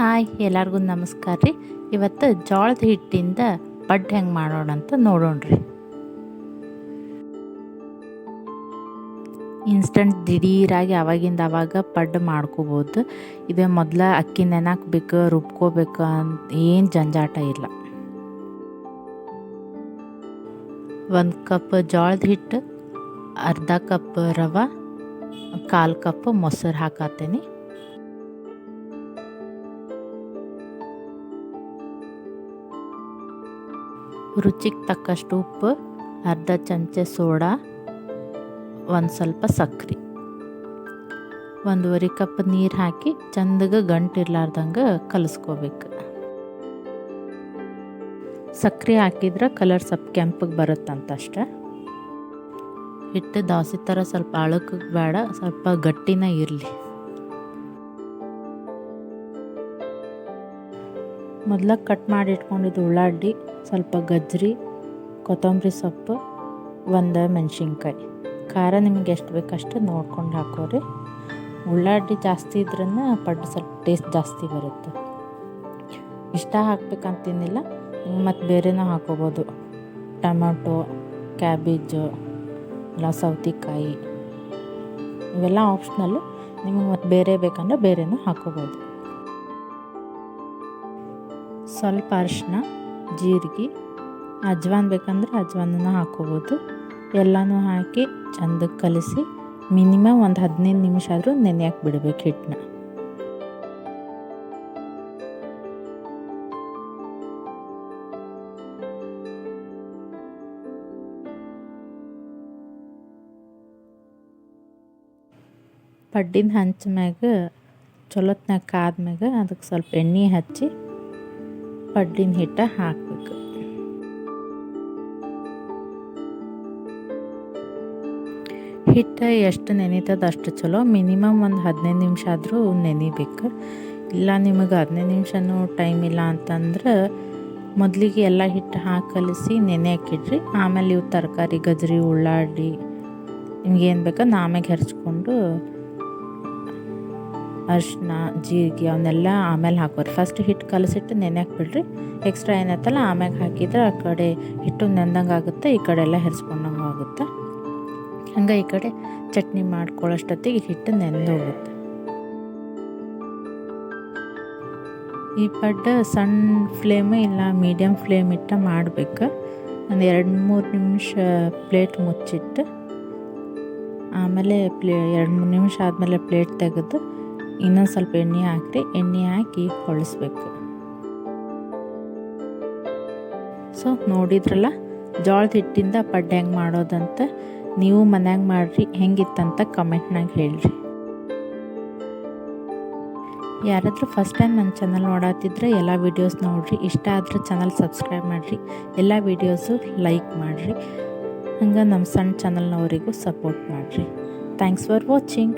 Hi ಎಲ್ಲರಿಗೂ ನಮಸ್ಕಾರ ರೀ. ಇವತ್ತು ಜೋಳದ ಹಿಟ್ಟಿಂದ ಪಡ್ಡು ಹೆಂಗೆ ಮಾಡೋಣ ಅಂತ ನೋಡೋಣ್ರಿ. ಇನ್ಸ್ಟಂಟ್ ದಿಢೀರಾಗಿ ಅವಾಗಿಂದ ಅವಾಗ ಪಡ್ಡು ಮಾಡ್ಕೋಬೋದು. ಇದು ಮೊದಲ ಅಕ್ಕಿ ನೆನಾಕ್ಬೇಕು, ರುಬ್ಕೋಬೇಕು ಅಂತ ಏನು ಜಂಜಾಟ ಇಲ್ಲ. 1 ಕಪ್ ಜೋಳದ ಹಿಟ್ಟು, ಅರ್ಧ ಕಪ್ ರವೆ, 1/4 ಕಪ್ ಮೊಸರು ಹಾಕತ್ತೇನೆ. ರುಚಿಗೆ ತಕ್ಕಷ್ಟು ಉಪ್ಪು, ಅರ್ಧ ಚಮಚ ಸೋಡಾ, ಒಂದು ಸ್ವಲ್ಪ ಸಕ್ಕರೆ, 1.5 ಕಪ್ ನೀರು ಹಾಕಿ ಚಂದಗೆ ಗಂಟಿರ್ಲಾರ್ದಂಗೆ ಕಲಿಸ್ಕೋಬೇಕು. ಸಕ್ಕರೆ ಹಾಕಿದ್ರೆ ಕಲರ್ ಸ್ವಲ್ಪ ಕೆಂಪಗೆ ಬರುತ್ತಂತಷ್ಟೆ. ಹಿಟ್ಟು ದೋಸೆ ಥರ ಸ್ವಲ್ಪ ಅಳಕ್ಕೆ ಬೇಡ, ಸ್ವಲ್ಪ ಗಟ್ಟಿನ ಇರಲಿ. ಮೊದಲ ಕಟ್ ಮಾಡಿ ಇಟ್ಕೊಂಡಿದ್ದು ಉಳ್ಳಾಗಡ್ಡಿ, ಸ್ವಲ್ಪ ಗಜ್ಜರಿ, ಕೊತ್ತಂಬರಿ ಸೊಪ್ಪು, 1 ಮೆಣಸಿನ್ಕಾಯಿ. ಖಾರ ನಿಮಗೆ ಎಷ್ಟು ಬೇಕಷ್ಟು ನೋಡ್ಕೊಂಡು ಹಾಕೋರಿ. ಉಳ್ಳಾಗಡ್ಡಿ ಜಾಸ್ತಿ ಇದ್ರೂ ಪಡ್ಡು ಸ್ವಲ್ಪ ಟೇಸ್ಟ್ ಜಾಸ್ತಿ ಬರುತ್ತೆ. ಇಷ್ಟ ಹಾಕ್ಬೇಕಂತೇನಿಲ್ಲ, ಮತ್ತು ಬೇರೆನೂ ಹಾಕೋಬೋದು. ಟೊಮೆಟೊ, ಕ್ಯಾಬೇಜು, ಇಲ್ಲ ಸೌತೆಕಾಯಿ, ಇವೆಲ್ಲ ಆಪ್ಷನಲ್ಲು. ನಿಮಗೆ ಮತ್ತು ಬೇರೆ ಬೇಕಂದ್ರೆ ಬೇರೆನೂ ಹಾಕೋಬೋದು. ಸ್ವಲ್ಪ ಅರಿಶಿನ, ಜೀರಿಗೆ, ಅಜ್ವಾನ ಬೇಕಂದ್ರೆ ಅಜ್ವಾನನ ಹಾಕೋಬೋದು. ಎಲ್ಲನೂ ಹಾಕಿ ಚಂದಕ್ಕೆ ಕಲಿಸಿ ಮಿನಿಮಮ್ ಒಂದು 15 ನಿಮಿಷ ಆದರೂ ನೆನೆಯಕ್ಕೆ ಬಿಡಬೇಕು ಹಿಟ್ಟನ್ನ. ಪಡ್ಡಿನ ಹಂಚ ಮ್ಯಾಗ ಚಲೋತ್ನಾಗ ಕಾದ್ಮ್ಯಾಗ ಅದಕ್ಕೆ ಸ್ವಲ್ಪ ಎಣ್ಣೆ ಹಚ್ಚಿ ಪಡ್ಡಿನ ಹಿಟ್ಟು ಹಾಕಬೇಕು. ಹಿಟ್ಟು ಎಷ್ಟು ನೆನೀತದ ಅಷ್ಟು ಚಲೋ. ಮಿನಿಮಮ್ ಒಂದು 15 ನಿಮಿಷ ಆದರೂ ನೆನಿಬೇಕು. ಇಲ್ಲ ನಿಮಗೆ 15 ನಿಮಿಷನೂ ಟೈಮ್ ಇಲ್ಲ ಅಂತಂದ್ರೆ ಮೊದಲಿಗೆ ಎಲ್ಲ ಹಿಟ್ಟು ಹಾಕಿ ಕಲಿಸಿ ನೆನೆಯಾಕಿಡ್ರಿ. ಆಮೇಲೆ ಇವು ತರಕಾರಿ, ಗಜ್ಜರಿ, ಉಳ್ಳಾಗಡ್ಡಿ ನಿಮ್ಗೇನು ಬೇಕಂದ್ರೆ ಆಮೇಲೆ ಹೆರ್ಚ್ಕೊಂಡು ಅರಿಶಿನ, ಜೀರಿಗೆ ಅವನ್ನೆಲ್ಲ ಆಮೇಲೆ ಹಾಕೋರಿ. ಫಸ್ಟ್ ಹಿಟ್ಟು ಕಲಸಿಟ್ಟು ನೆನೆಯಾಕೆ ಬಿಡ್ರಿ. ಎಕ್ಸ್ಟ್ರಾ ಏನೈತಲ್ಲ ಆಮ್ಯಾಗ ಹಾಕಿದ್ರೆ ಆ ಕಡೆ ಹಿಟ್ಟು ನೆಂದಂಗೆ ಆಗುತ್ತೆ, ಈ ಕಡೆ ಎಲ್ಲ ಹೆರ್ಸ್ಕೊಂಡಂಗೆ ಆಗುತ್ತೆ. ಹಂಗೆ ಈ ಕಡೆ ಚಟ್ನಿ ಮಾಡ್ಕೊಳ್ಳೋಷ್ಟೊತ್ತಿಗೆ ಹಿಟ್ಟು ನೆಂದೋಗುತ್ತೆ. ಈ ಪಡ್ಡು ಸಣ್ಣ ಫ್ಲೇಮ್ ಇಲ್ಲ ಮೀಡಿಯಮ್ ಫ್ಲೇಮ್ ಇಟ್ಟು ಮಾಡಬೇಕು. ಒಂದು 2-3 ನಿಮಿಷ ಪ್ಲೇಟ್ ಮುಚ್ಚಿಟ್ಟು ಆಮೇಲೆ 2-3 ನಿಮಿಷ ಆದಮೇಲೆ ಪ್ಲೇಟ್ ತೆಗೆದು ಇನ್ನೊಂದು ಸ್ವಲ್ಪ ಎಣ್ಣೆ ಹಾಕಿ ಎಣ್ಣೆ ಹಾಕಿ ಹೊಳಿಸ್ಬೇಕು. ಸೊ ನೋಡಿದ್ರಲ್ಲ ಜೋಳದ ಹಿಟ್ಟಿಂದ ಪಡ್ಡು ಹೆಂಗೆ ಮಾಡೋದಂತ. ನೀವು ಮನ್ಯಾಗ ಮಾಡಿರಿ, ಹೆಂಗಿತ್ತಂತ ಕಮೆಂಟ್ನಾಗ ಹೇಳ್ರಿ. ಯಾರಾದರೂ ಫಸ್ಟ್ ಟೈಮ್ ನನ್ನ ಚಾನಲ್ ನೋಡತ್ತಿದ್ರೆ ಎಲ್ಲ ವೀಡಿಯೋಸ್ ನೋಡಿರಿ. ಇಷ್ಟ ಆದರೆ ಚಾನಲ್ ಸಬ್ಸ್ಕ್ರೈಬ್ ಮಾಡಿರಿ, ಎಲ್ಲ ವೀಡಿಯೋಸು ಲೈಕ್ ಮಾಡಿರಿ. ಹಂಗೆ ನಮ್ಮ ಸಣ್ಣ ಚಾನಲ್ನವರಿಗೂ ಸಪೋರ್ಟ್ ಮಾಡಿರಿ. Thanks for watching.